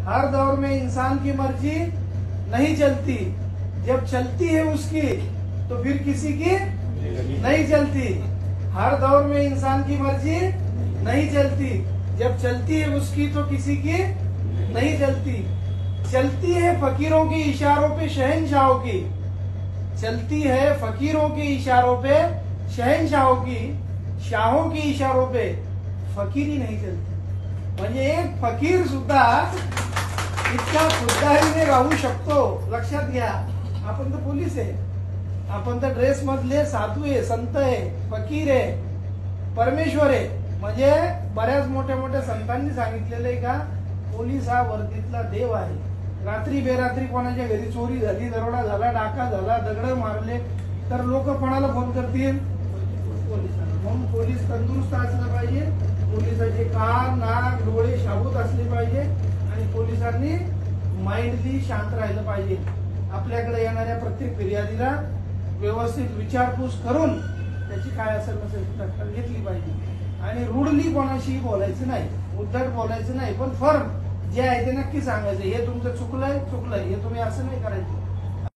हर दौर में इंसान की मर्जी नहीं चलती, जब चलती है उसकी तो फिर किसी की नहीं चलती। हर दौर में इंसान की मर्जी नहीं चलती, जब चलती है उसकी तो किसी की नहीं चलती। चलती है फकीरों के इशारों पे शहंशाहों की, चलती है फकीरों के इशारों पे शहंशाहों की, शाहों के इशारों पे फकीरी नहीं चलती। म्हणजे एक फकीर सुद्धा इतका खुद्दारीने राहू शकतो। लक्षात घ्या, आपण तर पोलीस आहे, आपण तर ड्रेस मधले साधू आहे, संत आहे, फकीर आहे, परमेश्वर आहे। म्हणजे बऱ्याच मोठ्या मोठ्या संतांनी सांगितलेलं आहे का पोलीस हा वर्दीतला देव आहे। रात्री बेरात्री कोणाच्या घरी चोरी झाली, दरोडा झाला, डाका झाला, दगड मारले तर लोक कोणाला फोन करतील? पोलिसांना। म्हणून पोलीस तंदुरुस्त असलं पाहिजे, पोलिसाचे कान नाक डोळे शाबूत असले पाहिजे आणि पोलिसांनी माइंडली शांत राहिलं पाहिजे। आपल्याकडे येणाऱ्या प्रत्येक फिर्यादीला व्यवस्थित विचारपूस करून त्याची काय असेल नसेल दखल घेतली पाहिजे आणि रूडली कोणाशी बोलायचं नाही, उद्धट बोलायचं नाही, पण फर्म जे आहे ते नक्की सांगायचं, हे तुमचं चुकलंय हे तुम्ही असं नाही करायचं।